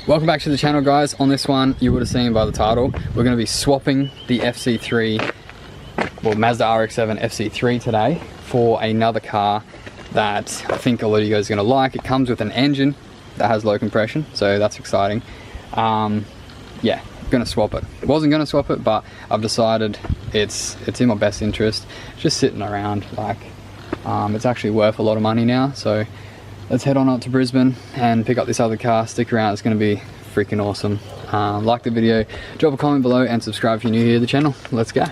Welcome back to the channel, guys. On this one, you would have seen by the title, we're going to be swapping the FC3, well, Mazda RX7 FC3 today for another car that I think a lot of you guys are going to like. It comes with an engine that has low compression, so that's exciting. Yeah, going to swap it. Wasn't going to swap it, but I've decided it's in my best interest. Just sitting around, like, it's actually worth a lot of money now, so let's head on up to Brisbane and pick up this other car. Stick around, it's going to be freaking awesome. Like the video, drop a comment below and subscribe if you're new here to the channel. Let's go.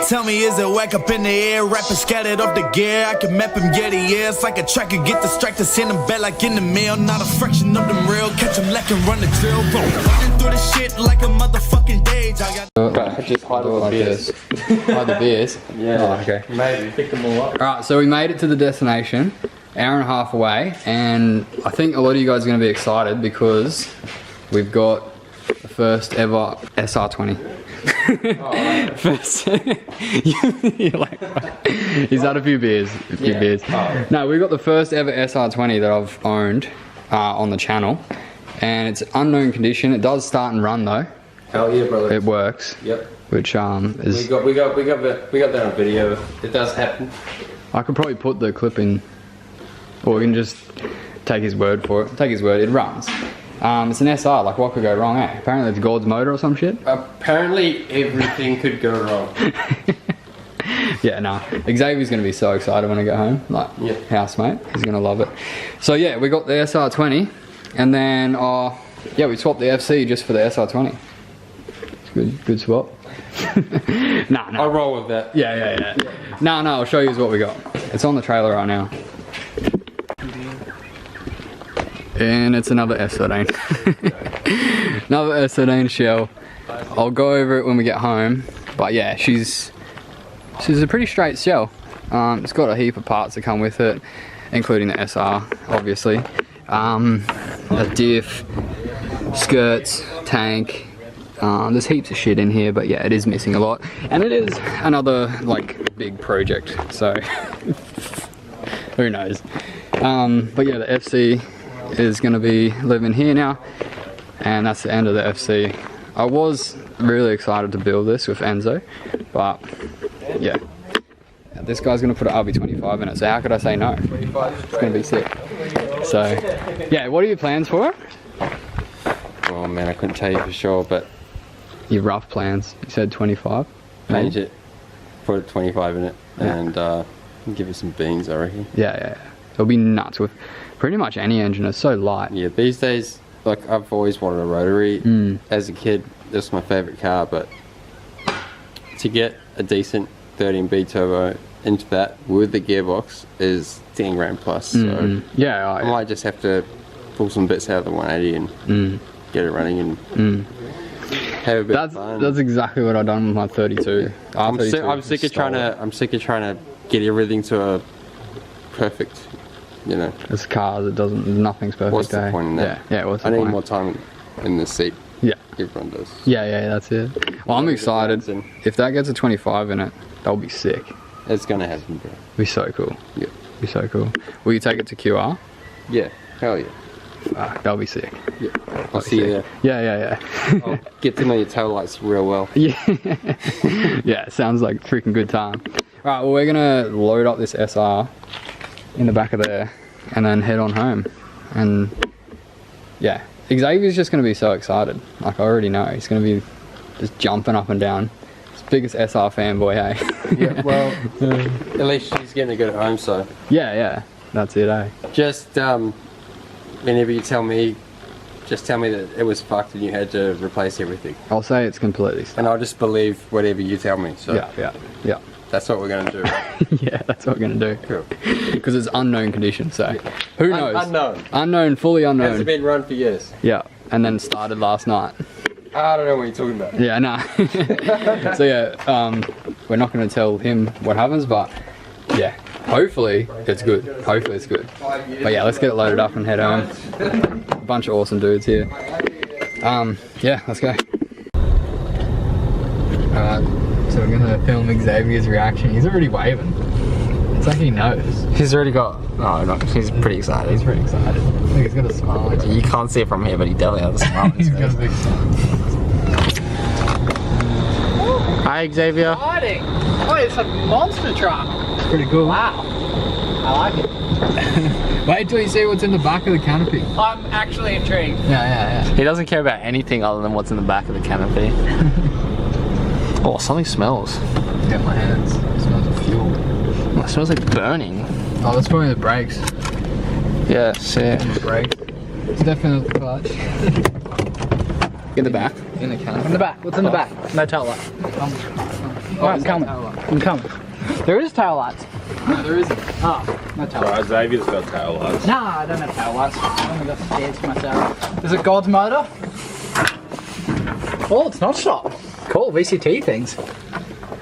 Tell me, is it whack up in the air? Rapping scattered off the gear. I can map him, get it, yeah. It's like a tracker, get distracted, send him back like in the mail. Not a fraction of them real. Catch him lacking, run the drill. Running through the shit like a motherfucking dage. I got Just hide all the beers. Hide the beers? Yeah. Oh, okay. Maybe. Pick them all up. Alright, so we made it to the destination, hour and a half away, and I think a lot of you guys are going to be excited because we've got the first ever SR20. First, you're like, he's had a few beers, Oh. No, we got the first ever SR20 that I've owned on the channel, and it's unknown condition. It does start and run though. Hell yeah, brother. It works. Yep. Which is We got that on video. It does happen. I could probably put the clip in, or we can just take his word for it. Take his word. It runs. It's an SR, like what could go wrong, eh? Apparently it's God's motor or some shit. Apparently everything could go wrong. Yeah, nah. Xavier's gonna be so excited when I get home. Like, yeah. Housemate, he's gonna love it. So yeah, we got the SR20, and then yeah, we swapped the FC just for the SR20. It's good swap. Nah. I'll roll with that. Yeah. No, I'll show you what we got. It's on the trailer right now. And it's another S13. Another S13 shell. I'll go over it when we get home. But yeah, she's a pretty straight shell. It's got a heap of parts that come with it, including the SR, obviously. A diff, skirts, tank. There's heaps of shit in here, but yeah, it is missing a lot. And it is another, like, big project, so who knows. But yeah, the FC is going to be living here now, and that's the end of the FC. I was really excited to build this with Enzo, but yeah, this guy's going to put an RB25 in it, so how could I say no? It's going to be sick. So yeah, what are your plans for it? Oh man, I couldn't tell you for sure, but Your rough plans. You said 25? change it, put a 25 in it, and give it some beans, I reckon. Yeah. It'll be nuts with pretty much any engine. It's so light. Yeah, these days, like, I've always wanted a rotary. As a kid, this was my favourite car, but to get a decent 13B turbo into that with the gearbox is 10 grand plus. So Yeah, I might just have to pull some bits out of the 180 and get it running and have a bit of fun. That's exactly what I've done with my 32. I'm sick of trying to get everything to a perfect, you know. It's a car that doesn't, nothing's perfect. What's the point in that? Yeah, what's the I point? need more time in the seat. Yeah. Everyone does. Yeah, that's it. Well, I'm excited. If that gets a 25 in it, that'll be sick. It's gonna happen, bro. Be so cool. Yeah. Be so cool. Will you take it to QR? Yeah. Hell yeah. That'll be sick. Yeah. I'll see you there. Yeah. I'll get to know your tail lights real well. Yeah. Yeah, sounds like a freaking good time. Alright, well, we're gonna load up this SR in the back of there and then head on home. And yeah, Xavier's just gonna be so excited. Like, I already know. He's gonna be just jumping up and down. He's the biggest SR fanboy, hey? Yeah, well, at least she's getting a good at home, so. Yeah. That's it, eh? Just, whenever you tell me, just tell me that it was fucked and you had to replace everything. I'll say it's completely stuck. And I'll just believe whatever you tell me, so. Yeah. That's what we're gonna do. Yeah, that's what we're gonna do. Cool. Because it's unknown condition, so who knows? Unknown. Unknown, fully unknown. Hasn't been run for years. Yeah, and then started last night. I don't know what you're talking about. Yeah, nah. So yeah, we're not gonna tell him what happens, but yeah, hopefully it's good. Hopefully it's good. But yeah, let's get it loaded up and head home. A bunch of awesome dudes here. Yeah, let's go. So we're gonna film Xavier's reaction. He's already waving. It's like he knows. He's already got, oh no, he's pretty excited. He's pretty excited. Look, he's got a smile. You can't see it from here, but he definitely has a smile. He's got a big smile. Hi, Xavier. Exciting! Oh, it's a monster truck. Pretty cool. Wow. I like it. Wait till you see what's in the back of the canopy. I'm actually intrigued. Yeah. He doesn't care about anything other than what's in the back of the canopy. Oh, something smells. Get my hands. It smells of fuel. Oh, it smells like burning. Oh, that's probably the brakes. Yeah, shit. The brakes. It's definitely the clutch. In the back? In the canopy. In the back. What's in the back? No tail light. Oh, I'm coming. I'm coming. There is tail lights. No, there isn't. Oh, no tail lights. Xavier's got tail lights. Nah, I don't have tail lights. I only got stairs for myself. Is it God's motor? Oh, it's not shot. Cool, VCT things.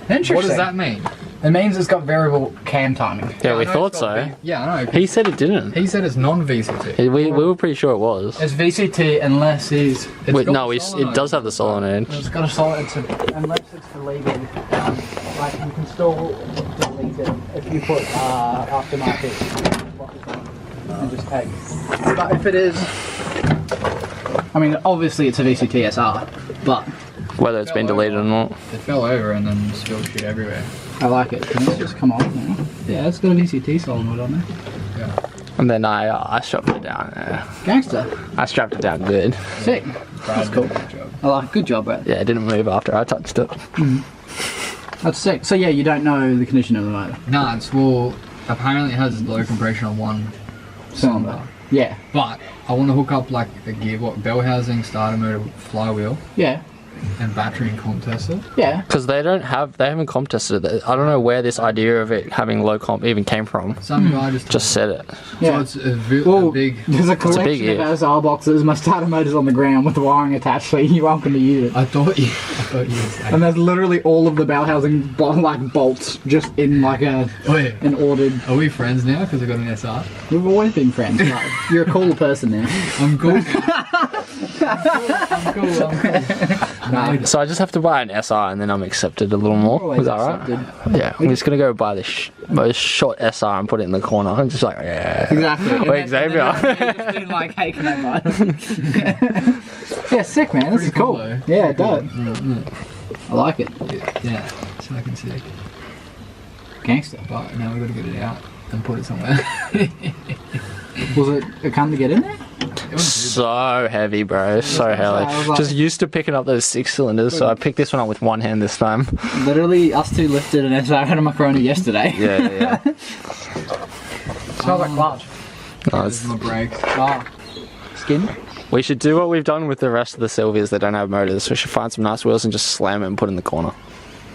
Interesting. What does that mean? It means it's got variable cam timing. Yeah, we I know thought it's got so. V- Yeah, I know. He said it didn't. He said it's non-VCT. We were pretty sure it was. It's VCT unless it's... Wait, got no, the it solenoid. does have the solenoid. It's got a solid, unless it's deleted, like you can still delete it if you put aftermarket and just take. But if it is, I mean, obviously it's a VCT SR, but Whether it's been deleted or not. It fell over and then spilled shit everywhere. I like it. Can this just come on now? Yeah, it's got a VCT solenoid on there. Yeah. And then I strapped it down. Gangster. I strapped it down good. Sick. That's cool. Good job. I like it. Good job, Brett. Yeah, it didn't move after I touched it. That's sick. So yeah, you don't know the condition of the motor. Nah, it's well. Apparently, it has low compression on one cylinder. Yeah. But I want to hook up like a gearbox, bell housing, starter motor, flywheel, Yeah. and battery and comp tester. Yeah. Because they haven't comp tested it. I don't know where this idea of it having low comp even came from. Some guy Just said it. Yeah. So it's a Well, big. there's a big collection of if. SR boxes. My starter motor's on the ground with the wiring attached, so you're welcome to use it. I thought you were saying. And there's literally all of the bell housing bolts just in like Oh, yeah. an ordered. Are we friends now because I got an SR? We've always been friends. Like, you're a cool person now. I'm cool. I'm cool. No. So I just have to buy an SR and then I'm accepted a little more. Always Is that right? accepted. Yeah, I'm just gonna go buy this most short SR and put it in the corner. I'm just like, yeah. Exactly. Wait, Xavier. Just been like, hey, can I buy it? Yeah, sick, man. This is Pretty cool, cool. though. Yeah, it does. I like it. Yeah, so I can see. Gangster. But now we got to get it out and put it somewhere. Was it come to get in there? So heavy, bro. So I was heavy. like- Just used to picking up those 6 cylinders, so I picked this one up with one hand this time. Literally, us two lifted an SR out of my Corona yesterday. Yeah. Smells like clutch. Nice. My brakes. Ah. Skin? We should do what we've done with the rest of the Silvias that don't have motors. We should find some nice wheels and just slam it and put it in the corner.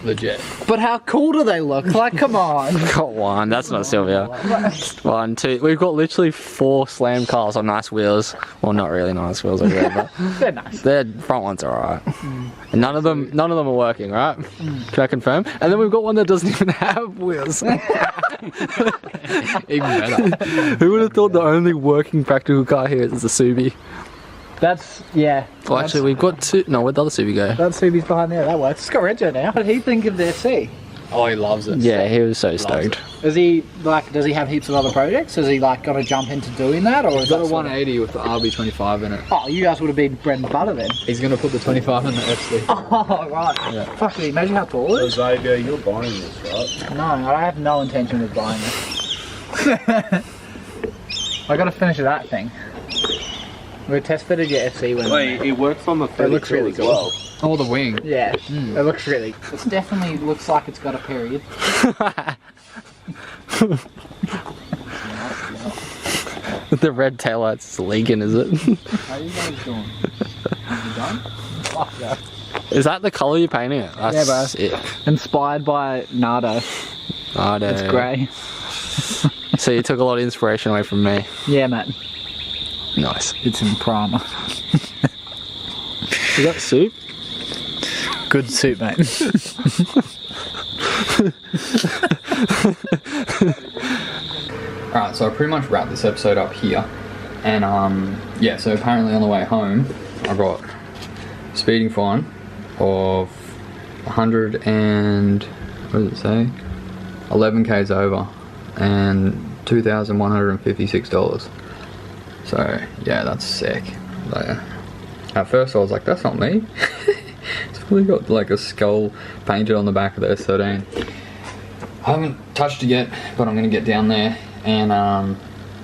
Legit. But how cool do they look? Like, come on. Got one. That's not Silvia. 1, 2. We've got literally 4 slam cars on nice wheels. Well, not really nice wheels over there, but They're nice. their front ones are alright. And none of them are working, right? Can I confirm? And then we've got one that doesn't even have wheels. Even better. Who would have thought the only working practical car here is the Subi? That's, yeah. Well, actually, we've got 2. No, where'd the other Subi go? That's Subi's behind there. That works. It's got Rego now. What did he think of the FC? Oh, he loves it. Yeah, he was so stoked. Is he, like, does he have heaps of other projects? Is he, like, gonna jump into doing that? Or is He's got that a sort of- 180 with the RB25 in it. Oh, you guys would have been bread and butter then. He's gonna put the 25 in the FC. Oh, right. Yeah. Fuck, did he measure how tall it is? Xavier, you're buying this, right? No, I have no intention of buying it. I gotta finish that thing. We test fitted your FC when Wait, it works on the 32 It looks really as cool. well. Oh, the wing. yeah, it looks really. It definitely looks like it's got a period. The red taillights is leaking, is it? How are you guys doing? You done? Fuck yeah. Is that the colour you're painting it? That's Yeah, bro. sick. Inspired by Nardo. I know. It's grey. So you took a lot of inspiration away from me. Yeah, mate. Nice. It's in primer. Is that soup? Good suit, mate. Alright, so I pretty much wrapped this episode up here. And yeah, so apparently on the way home, I got a speeding fine of 100 and, what does it say? 11 k's over and $2,156. So yeah, that's sick. Like, at first I was like, that's not me. It's really got like a skull painted on the back of the S13. I haven't touched it yet, but I'm gonna get down there and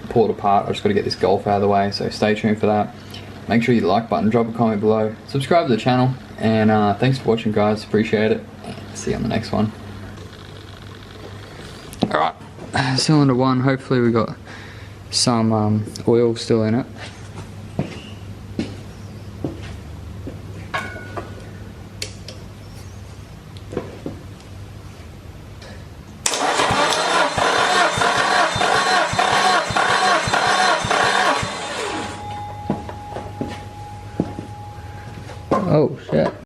pull it apart. I just gotta get this Golf out of the way, so stay tuned for that. Make sure you like button, drop a comment below, subscribe to the channel, and thanks for watching, guys. Appreciate it. See you on the next one. Alright, cylinder 1, hopefully we got some oil still in it.